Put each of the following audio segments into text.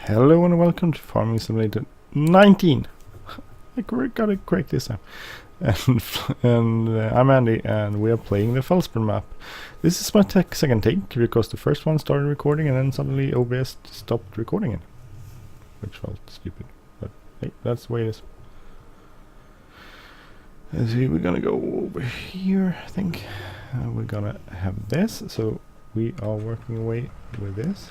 Hello and welcome to Farming Simulator 19. I got it correct this time. And I'm Andy, and we are playing the Felsbrunn map. This is my second take because the first one started recording and then suddenly OBS stopped recording it, which felt stupid. But hey, that's the way it is. Let's see, we're gonna go over here. I think we're gonna have this. So we are working away with this.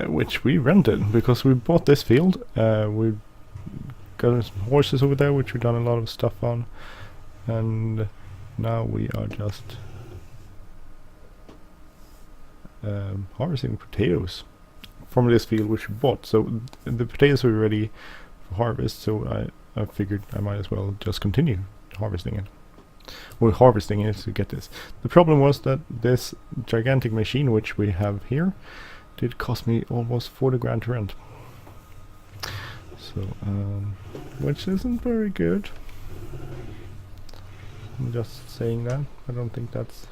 Which we rented because we bought this field. We got some horses over there, which we've done a lot of stuff on, and now we are just harvesting potatoes from this field which we bought. So the potatoes are ready for harvest, so I figured I might as well just continue harvesting it. We're harvesting it to get this. The problem was that this gigantic machine which we have here did cost me almost 40 grand to rent. So, which isn't very good. I'm just saying that. I don't think that's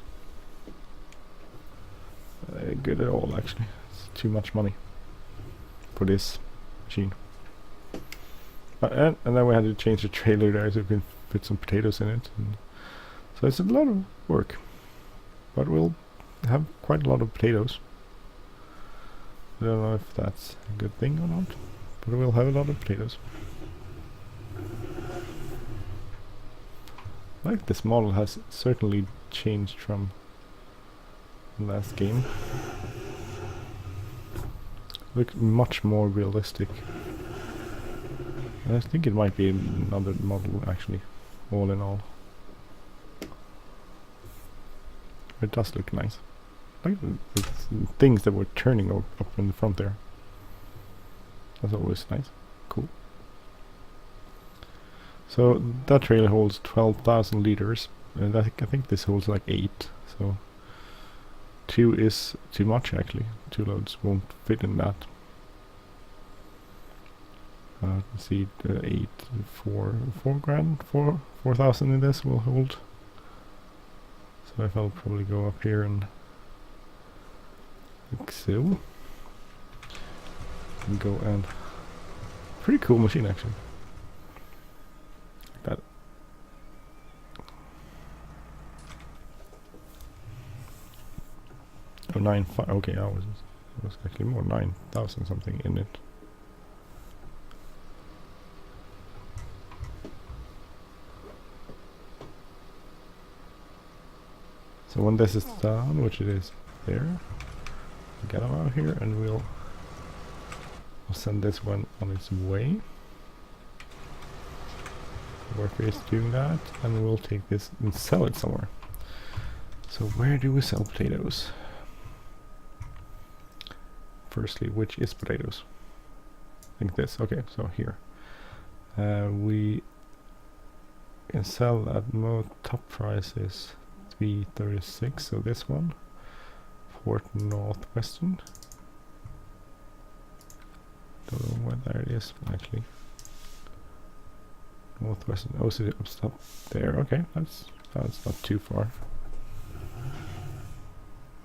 good at all, actually. It's too much money for this machine. And then we had to change the trailer there so we can fit some potatoes in it. And so it's a lot of work. But we'll have quite a lot of potatoes. I don't know if that's a good thing or not, but we'll have a lot of potatoes. Like this model has certainly changed from the last game. Looks much more realistic. I think it might be another model actually, all in all. It does look nice. Like the things that were turning up in the front there. That's always nice. Cool. So that trailer holds 12,000 liters, and I think this holds like 8. So 2 is too much actually. 2 loads won't fit in that. Let's see, 8, 4 grand, 4,000 in this will hold. So if I'll probably go up here and like so. And go and pretty cool machine actually. Like that. Oh, 9,500. Okay, it was actually more, 9,000 something in it. So when this is done, which it is there, get them out here and we'll send this one on its way. Worker is doing that, and we'll take this and sell it somewhere. So where do we sell potatoes? Firstly, which is potatoes? I think this. Okay, so here. We can sell at top price is 336, so this one. Fort Northwestern. Don't know where that is actually. Northwestern. Oh, so up top there. Okay, that's not too far.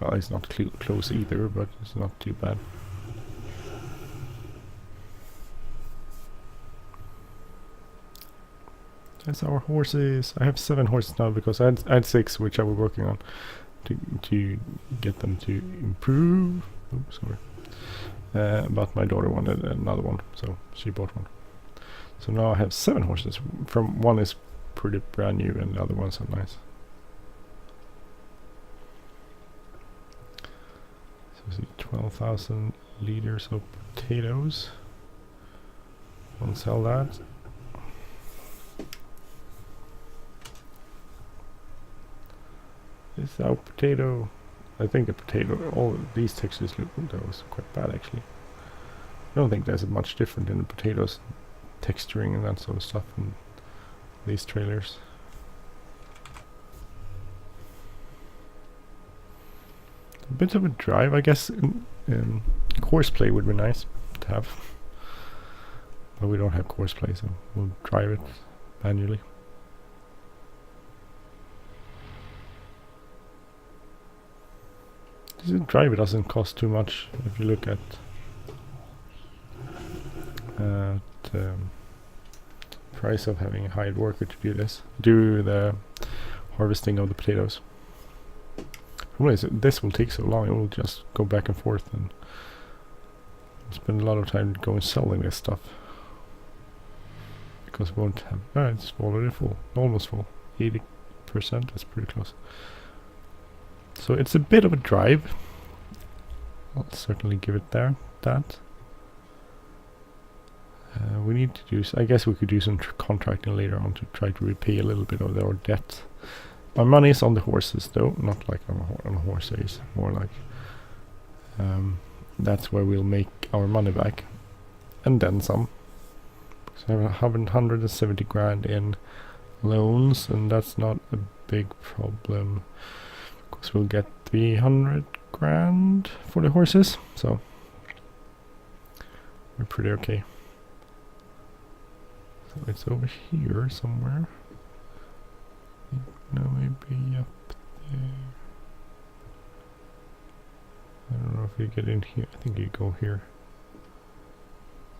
Well, it's not close either, but it's not too bad. That's our horses. I have 7 horses now because I had 6, which I was working on to get them to improve. Oh, sorry. But my daughter wanted another one, so she bought one. So now I have 7 horses. From one is pretty brand new, and the other ones are nice. So see, 12,000 liters of potatoes. I'll sell that. This is our potato. I think the potato, all these textures look, that was quite bad actually. I don't think there's much different in the potatoes texturing and that sort of stuff in these trailers. A bit of a drive, I guess. Courseplay would be nice to have, but we don't have courseplay, so we'll drive it manually. this drive doesn't cost too much if you look at price of having a hired worker to do the harvesting of the potatoes. Problem is, this will take so long. It will just go back and forth and spend a lot of time going selling this stuff, because we won't have. It's already full, almost full, 80%. That's pretty close. So it's a bit of a drive. I'll certainly give it that. We need to do. I guess we could do some contracting later on to try to repay a little bit of our debt. My money is on the horses, though, not like on a horse race. More like that's where we'll make our money back, and then some. Because I have 170 grand in loans, and that's not a big problem. Because we'll get 300 grand for the horses, so we're pretty okay. So it's over here somewhere. No, maybe up there. I don't know if you get in here. I think you go here.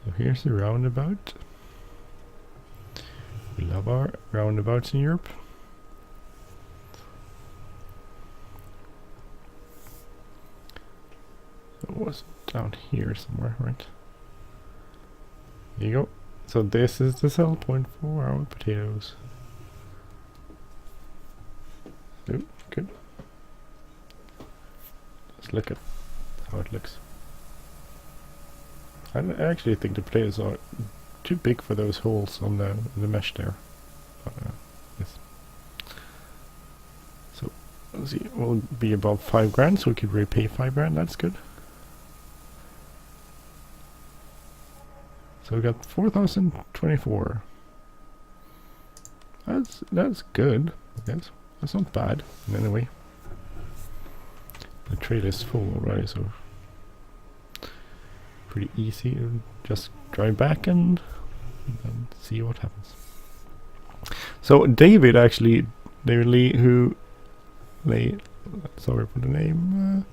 So here's the roundabout. We love our roundabouts in Europe. So it was down here somewhere, right? There you go. So this is the sell point for our potatoes. Oh, good. Let's look at how it looks. I actually think the potatoes are too big for those holes on the mesh there. Yes. So let's see, it will be about 5 grand, so we could repay 5 grand. That's good. So we got 4,024. That's good, I guess. That's not bad in any way. The trailer is full already, so pretty easy to just drive back and see what happens. So David Lee, sorry for the name,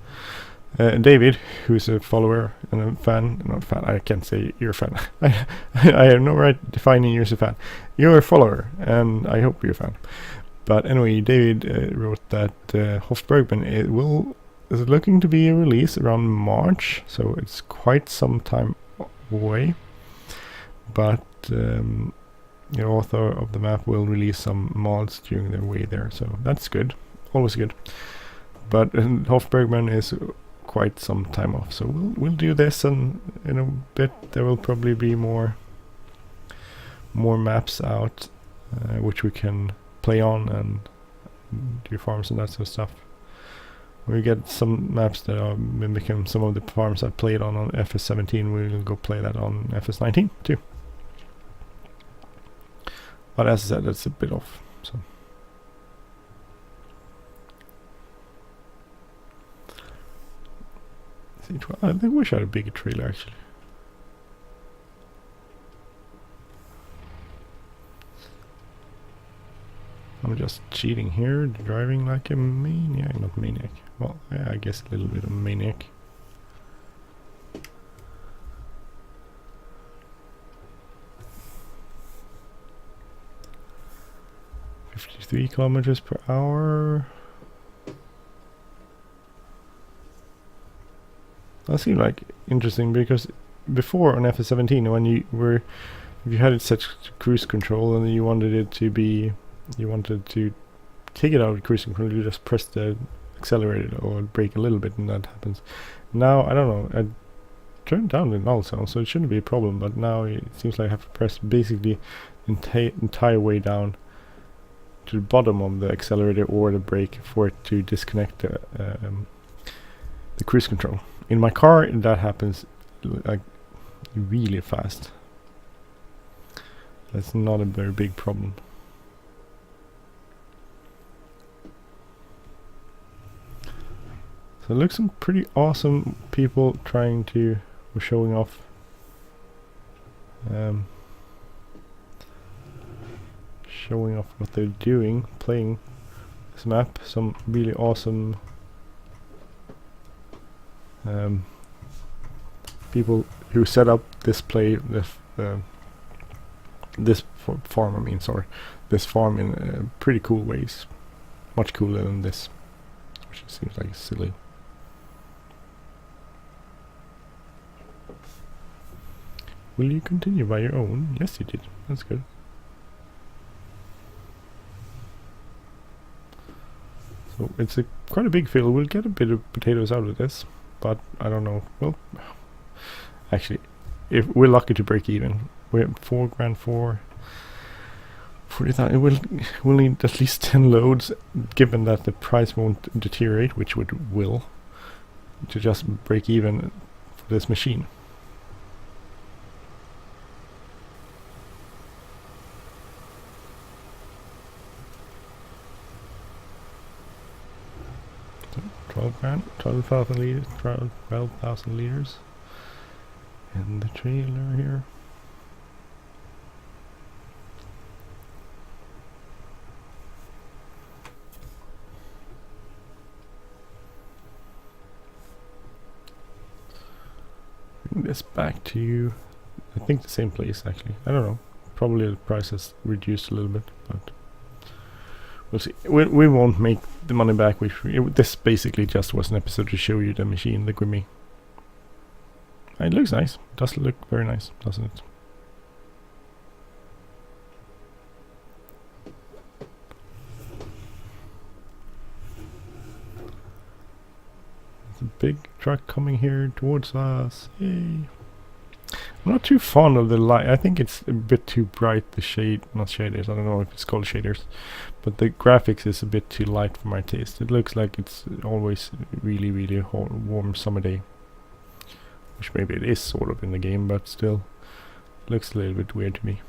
David, who's a follower and a fan, not fan, I can't say you're a fan. I have no right defining you as a fan. You're a follower, and I hope you're a fan. But anyway, David wrote that Hofbergman is looking to be a release around March, so it's quite some time away. But the author of the map will release some mods during their way there, so that's good, always good. But Hofbergman is quite some time off, so we'll do this, and in a bit there will probably be more maps out which we can play on and do farms and that sort of stuff. We get some maps that are mimicking some of the farms I played on FS17. We'll go play that on FS19 too. But as I said, that's a bit off. So I wish I had a bigger trailer actually. I'm just cheating here, driving like a maniac. Not maniac. Well, yeah, I guess a little bit of a maniac. $53 kilometers per hour. That seemed like interesting because before on FS17, when if you had it set to cruise control and you wanted it to be, you wanted to take it out of cruise control, you just press the accelerator or brake a little bit and that happens. Now, I don't know, I turned down the null sound, so it shouldn't be a problem, but now it seems like I have to press basically entire way down to the bottom of the accelerator or the brake for it to disconnect the cruise control. In my car, that happens like really fast. That's not a very big problem. So it looks some pretty awesome people were showing off. Showing off what they're doing, playing this map. Some really awesome people who set up this this farm. I mean, sorry, this farm in pretty cool ways, much cooler than this, which seems like silly. Will you continue by your own? Yes, you did. That's good. So it's quite a big field. We'll get a bit of potatoes out of this, but I don't know. Well, actually, if we're lucky to break even, we're at 4 grand for 40,000. We'll need at least 10 loads, given that the price won't deteriorate, which will, to just break even for this machine. So 12 grand, 12,000 liters, 12,000 liters in the trailer here. This back to you. I think the same place actually. I don't know. Probably the price has reduced a little bit, but we'll see. We won't make the money back. This basically just was an episode to show you the machine, the Grimmy. It looks nice. It does look very nice, doesn't it? A big truck coming here towards us. Yay. I'm not too fond of the light. I think it's a bit too bright, the shade, not shaders, I don't know if it's called shaders, but the graphics is a bit too light for my taste. It looks like it's always really warm summer day, which maybe it is sort of in the game, but still looks a little bit weird to me.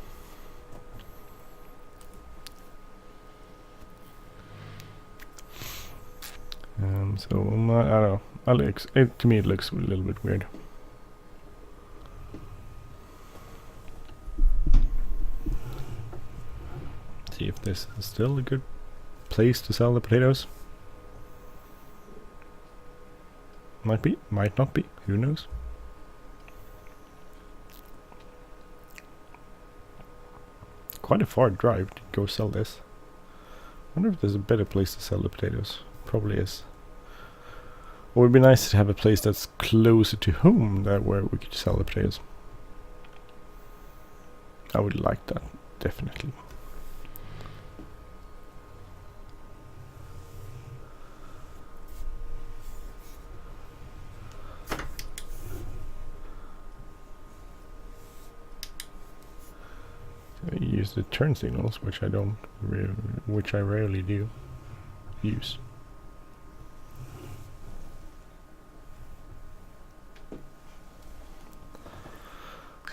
So I don't know. To me it looks a little bit weird. See if this is still a good place to sell the potatoes. Might be, might not be, who knows. Quite a far drive to go sell this. Wonder if there's a better place to sell the potatoes. Probably is. It would be nice to have a place that's closer to home where we could sell the potatoes. I would like that, definitely. I use the turn signals, which I rarely do use.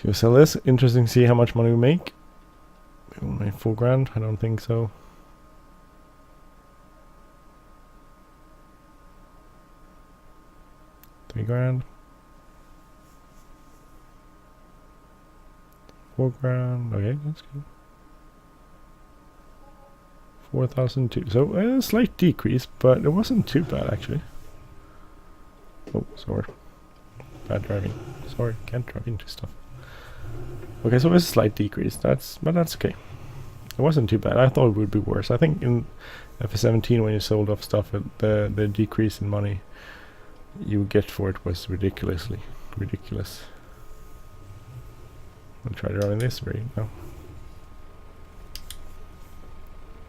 We'll sell this. Interesting to see how much money we make. We won't make 4 grand. I don't think so. $3 grand. 4 grand. Okay, that's good. 4,002. So a slight decrease, but it wasn't too bad actually. Oh, sorry. Bad driving. Sorry, can't drive into stuff. Okay, so it's a slight decrease. But that's okay. It wasn't too bad. I thought it would be worse. I think in FS17 when you sold off stuff, the decrease in money you would get for it was ridiculous. I'll try driving this way now.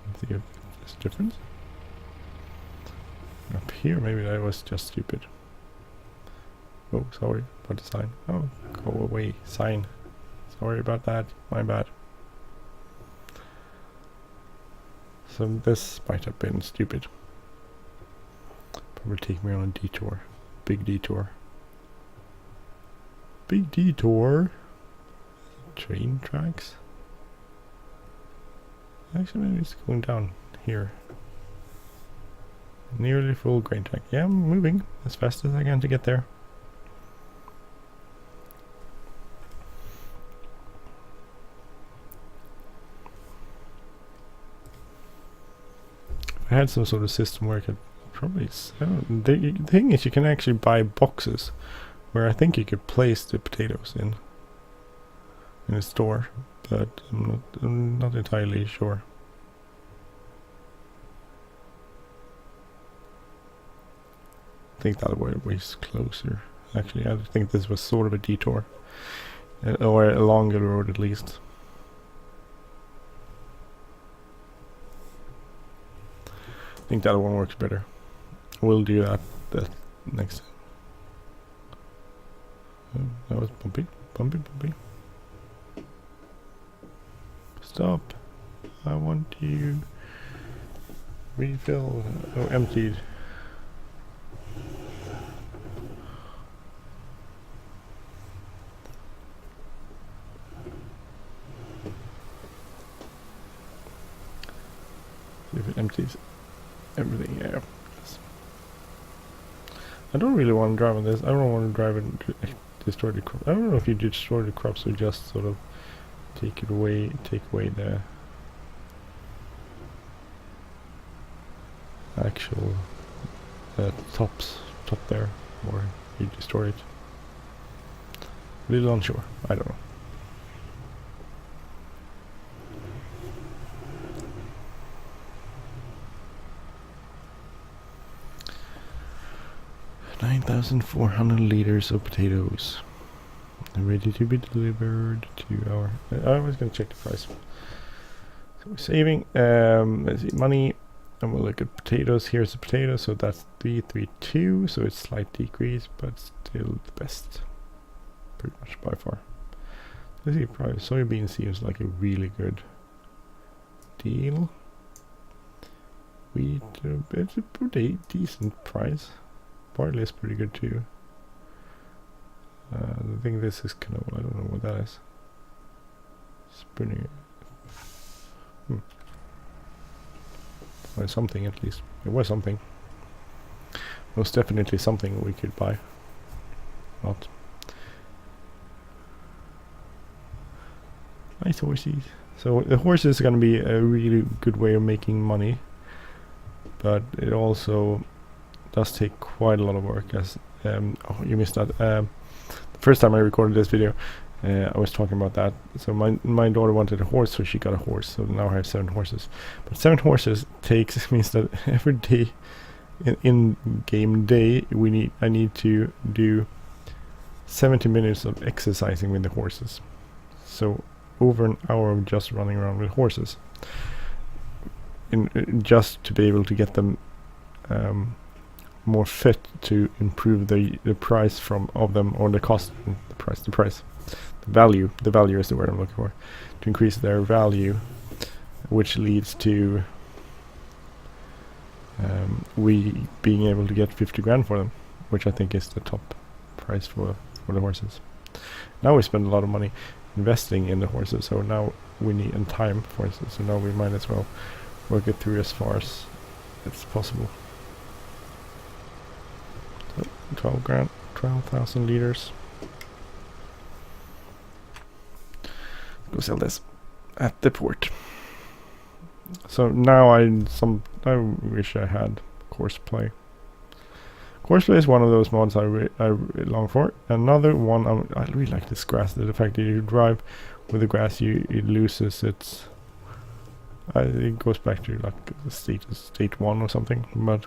Let's see if there's a difference. Up here, maybe that was just stupid. Oh, sorry about the sign. Oh, go away, sign. Sorry about that, my bad. So this might have been stupid. Probably take me on a detour. Big detour. Big detour. Train tracks. Actually, maybe it's going down here. Nearly full grain track. Yeah, I'm moving as fast as I can to get there. If I had some sort of system where I could probably the thing is you can actually buy boxes where I think you could place the potatoes in a store, but I'm not entirely sure. I think that way was closer. Actually, I think this was sort of a detour, or a longer road at least. I think that one works better. We'll do that next. Oh, that was bumpy. Stop. I want you. Refill. Oh, emptied. See if it empties everything. Yeah. I don't really want to drive on this. I don't want to drive it to destroy the crop. I don't know if you destroy the crops or just sort of take away the actual top there, or you destroy it. A little unsure. I don't know. $9,400 liters of potatoes ready to be delivered to our. I was going to check the price. So we're saving. Let's see, money, and we'll look at potatoes. Here's the potato, so that's 332. So it's slight decrease, but still the best, pretty much by far. Let's see, price. Soybean seems like a really good deal. Wheat, it's a pretty decent price. Barley is pretty good too. I think this is canola. I don't know what that is. Spinning. Well, something at least. It was something. Most definitely something we could buy. Not. Nice horses. So the horses are going to be a really good way of making money, but it also does take quite a lot of work. As oh, you missed that. The first time I recorded this video, I was talking about that. So my daughter wanted a horse, so she got a horse. So now I have 7 horses. But 7 horses means that every day, in game day, I need to do 70 minutes of exercising with the horses. So over an hour of just running around with horses, just to be able to get them more fit, to improve the price of them, or the cost, the value is the word I'm looking for, to increase their value, which leads to we being able to get 50 grand for them, which I think is the top price for the horses. Now we spend a lot of money investing in the horses, so now we need, and time for instance, so now we might as well work it through as far as it's possible. 12 grand, 12,000 liters. Go sell this at the port. So now I wish I had Courseplay. Courseplay is one of those mods I really long for. Another one, I really like this grass. The fact that you drive with the grass, it loses its. It goes back to like state 1 or something, but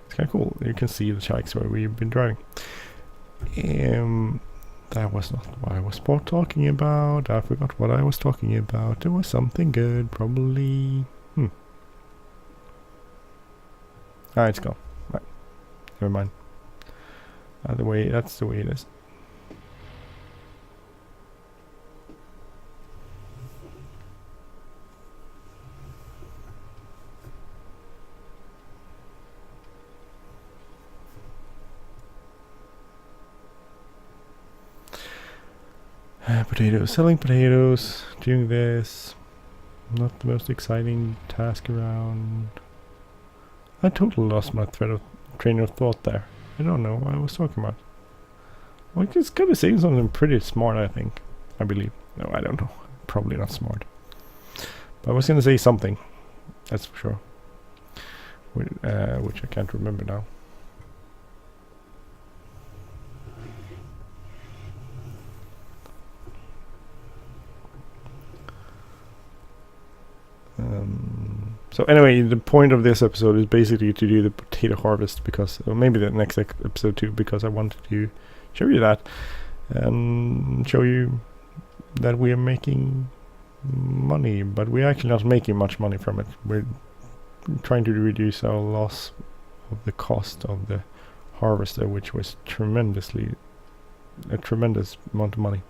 it's kind of cool. You can see the tracks where we've been driving. That was not what I was talking about. I forgot what I was talking about. There was something good, probably. It's gone. Right. Never mind. That's the way it is. Potatoes, selling potatoes, doing this. Not the most exciting task around. I totally lost my train of thought there. I don't know what I was talking about. Well, I just gotta say something pretty smart, I think. I believe. No, I don't know. Probably not smart. But I was gonna say something. That's for sure. which I can't remember now. So anyway, the point of this episode is basically to do the potato harvest, because, or maybe the next episode too, because I wanted to show you that and show you that we are making money, but we're actually not making much money from it. We're trying to reduce our loss of the cost of the harvester, which was a tremendous amount of money.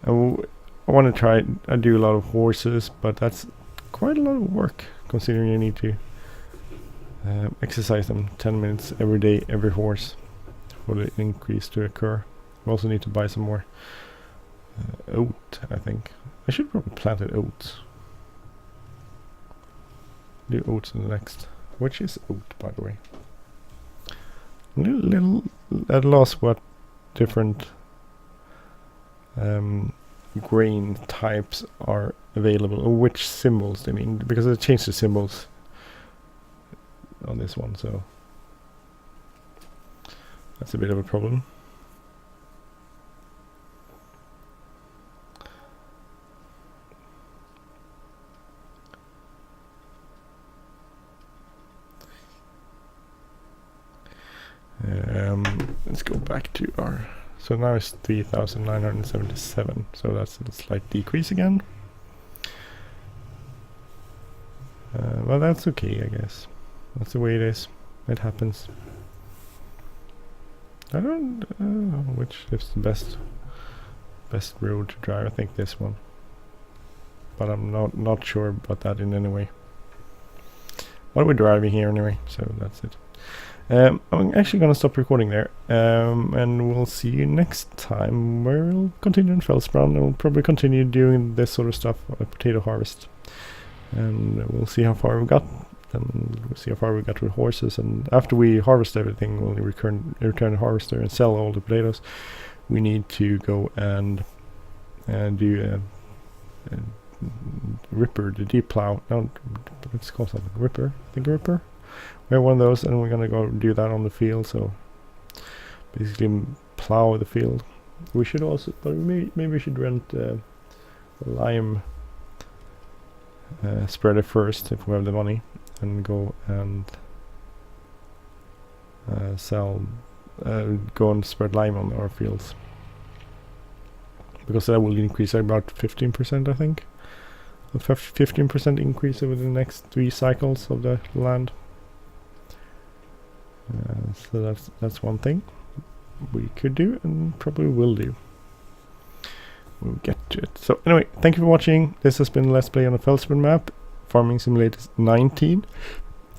I want to try. I do a lot of horses, but that's quite a lot of work, considering you need to exercise them 10 minutes every day, every horse, for the increase to occur. We also need to buy some more oat, I think. I should probably plant oats. Do oats in the next. Which is oat, by the way? Little at loss what different grain types are available, or which symbols they mean, because I changed the symbols on this one, so that's a bit of a problem. Let's go back to our, so now it's 3,977, so that's a slight decrease again. Well, that's okay, I guess. That's the way it is. It happens. I don't know which is the best road to drive. I think this one, but I'm not sure about that in any way. But we're driving here anyway, so that's it. I'm actually gonna stop recording there, and we'll see you next time, where we'll continue in Felsbrunn, and we'll probably continue doing this sort of stuff, potato harvest, and we'll see how far we got, and we'll see how far we got with horses. And after we harvest everything, we'll return the harvester and sell all the potatoes. We need to go and do a ripper, the deep plow. No, let's call something ripper. I think ripper. We have one of those, and we're gonna go do that on the field. So basically, plow the field. We should also, but maybe we should rent a lime spreader first if we have the money, and go and go and spread lime on our fields, because that will increase about 15%, I think. A 15% increase over the next 3 cycles of the land. So that's one thing we could do, and probably will do. We'll get to it. So anyway, thank you for watching. This has been Let's Play on the Felsbrunn map, Farming Simulator 19.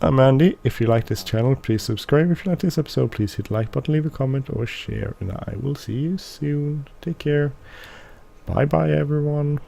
I'm Andy. If you like this channel, please subscribe. If you like this episode, please hit like button, leave a comment or share, and I will see you soon. Take care. Bye bye everyone.